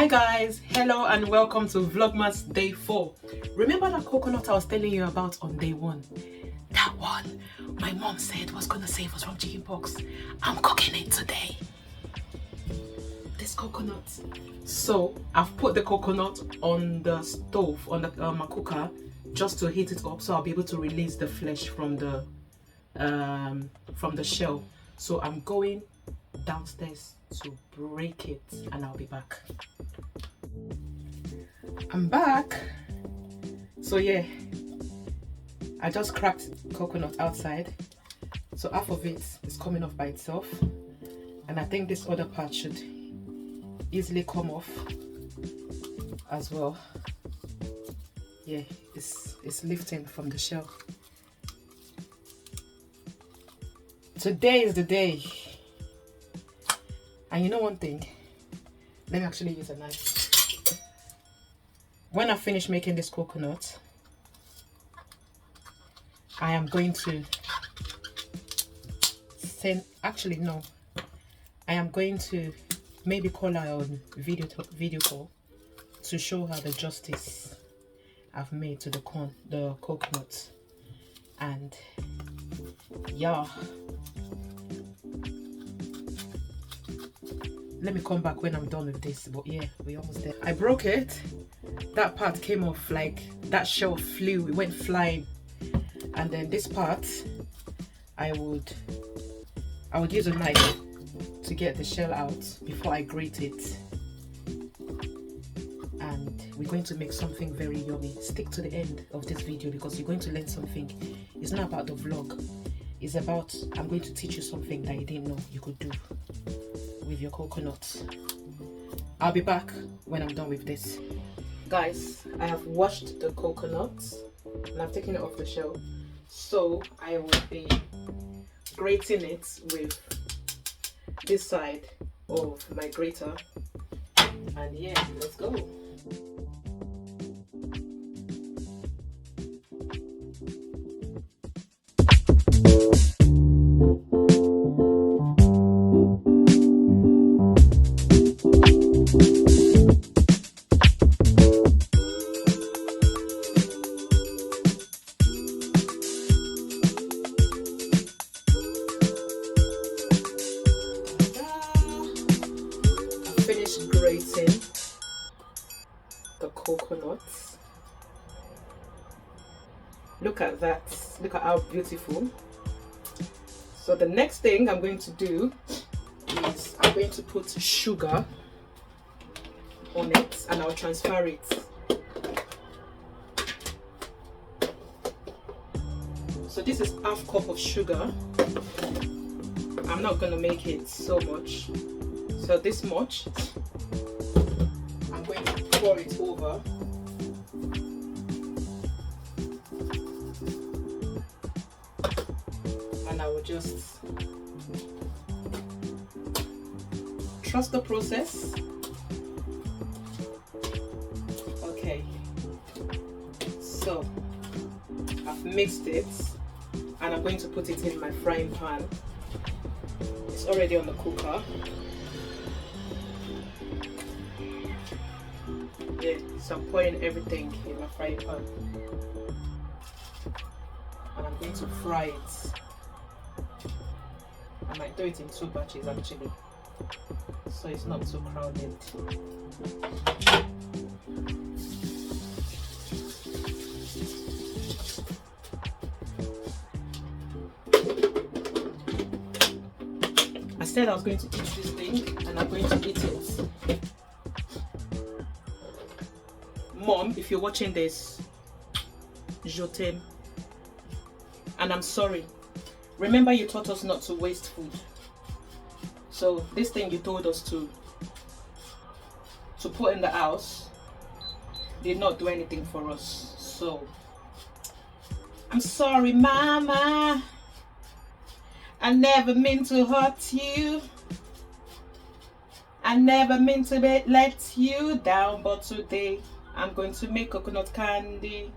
Hi guys, hello and welcome to Vlogmas day 4. Remember that coconut I was telling you about on day 1? That one my mom said was gonna save us from chickenpox. I'm cooking it today. This coconut. So I've put the coconut on the stove, on the my cooker, just to heat it up so I'll be able to release the flesh from the shell. So I'm going downstairs to break it and I'll be back. I'm back. So yeah, I just cracked coconut outside, so half of it is coming off by itself, and I think this other part should easily come off as well. Yeah, it's lifting from the shell. Today is the day. And you know one thing, let me actually use a knife. When I finish making this coconut, I am going to I am going to maybe call her on video call to show her the justice I've made to the coconut. And yeah, let me come back when I'm done with this. But yeah, we're almost there. I broke it. That part came off, like that shell flew, it went flying. And then this part, I would use a knife to get the shell out before I grate it. And we're going to make something very yummy. Stick to the end of this video because you're going to learn something. It's not about the vlog. It's about, I'm going to teach you something that you didn't know you could do with your coconuts. I'll be back when I'm done with this. Guys, I have washed the coconuts and I've taken it off the shell. So I will be grating it with this side of my grater. And yeah, let's go. Grating the coconuts. Look at that, look at how beautiful. So the next thing I'm going to do is I'm going to put sugar on it and I'll transfer it. So this is half cup of sugar. I'm not going to make it so much, so this much. I'm going to pour it over. And I will just trust the process. Okay. So I've mixed it and I'm going to put it in my frying pan. It's already on the cooker. So I'm pouring everything in my frying pan and I'm going to fry it. I might do it in 2 batches actually, so it's not too crowded. I said I was going to eat this thing and I'm going to eat it. Mom, if you're watching this, je t'aime. And I'm sorry. Remember you taught us not to waste food. So this thing you told us to put in the house did not do anything for us. So I'm sorry, Mama. I never meant to hurt you. I never meant to let you down, but today I'm going to make coconut candy.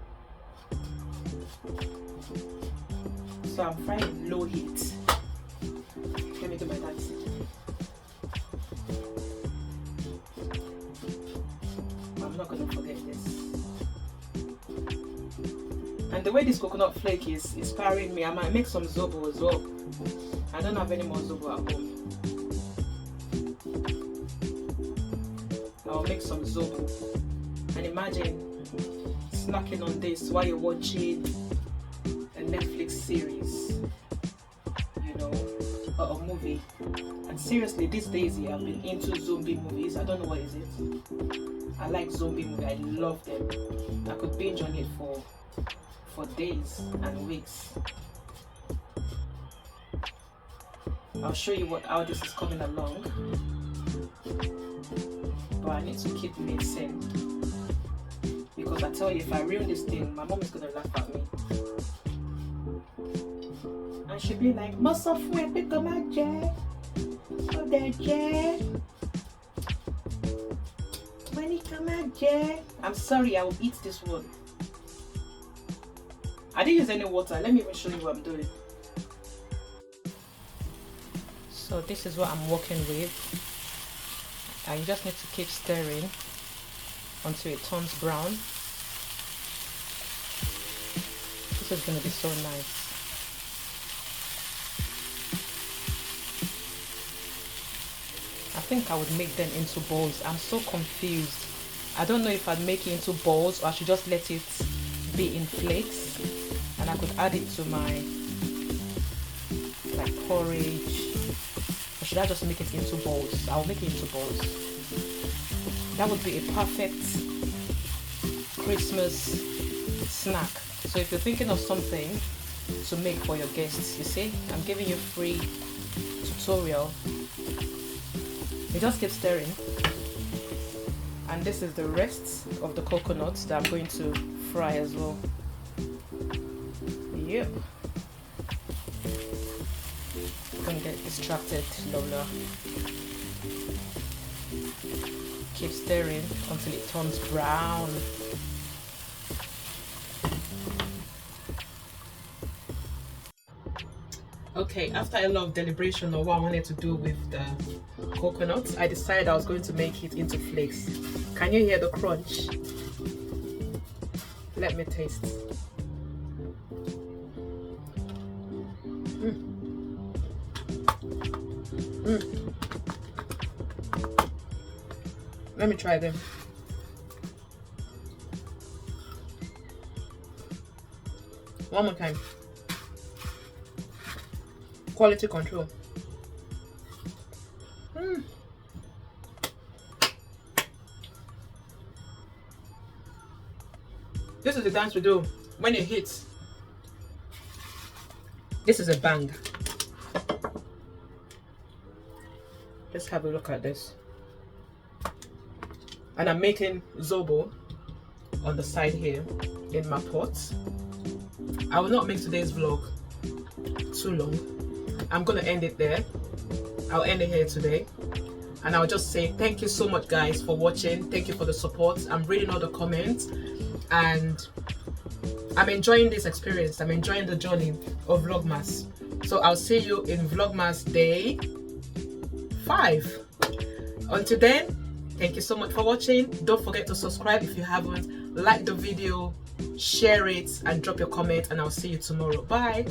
So I'm frying low heat. Let me do my dance. the way this coconut flake is inspiring me, I might make some zobo as well. I don't have any more zobo at home. I'll make some zobo. And imagine snacking on this while you're watching a Netflix series, you know, or a movie. And seriously, these days I've been into zombie movies. I don't know what is it. I like zombie movies. I love them. I could binge on it for days and weeks. I'll show you how this is coming along. But I need to keep mixing, because I tell you, if I ruin this thing, my mom is gonna laugh at me. And she'll be like, "Most of my pick up my jet. Oh, there, jet. When it come out, jet." I'm sorry, I will eat this one. I didn't use any water. Let me even show you what I'm doing. So this is what I'm working with. And you just need to keep stirring until it turns brown. This is going to be so nice. I think I would make them into balls. I'm so confused. I don't know if I'd make it into balls or I should just let it be in flakes, and I could add it to my like porridge. Or should I just make it into balls? I'll make it into balls. That would be a perfect Christmas snack. So if you're thinking of something to make for your guests, you see, I'm giving you free tutorial. You just keep stirring. And this is the rest of the coconuts that I'm going to fry as well. Yep. Don't get distracted, Lola. Keep stirring until it turns brown. Okay, after a lot of deliberation on what I wanted to do with the coconuts, I decided I was going to make it into flakes. Can you hear the crunch? Let me taste. Let me try them. One more time. Quality control. This is the dance we do when it hits. This is a bang. Let's have a look at this. And I'm making zobo on the side here in my pot. I will not make today's vlog too long. I'm gonna end it there. I'll end it here today. And I'll just say thank you so much, guys, for watching. Thank you for the support. I'm reading all the comments and I'm enjoying this experience. I'm enjoying the journey of Vlogmas. So I'll see you in Vlogmas day 5. Until then, thank you so much for watching. Don't forget to subscribe if you haven't. Like the video, share it, and drop your comment, and I'll see you tomorrow. Bye.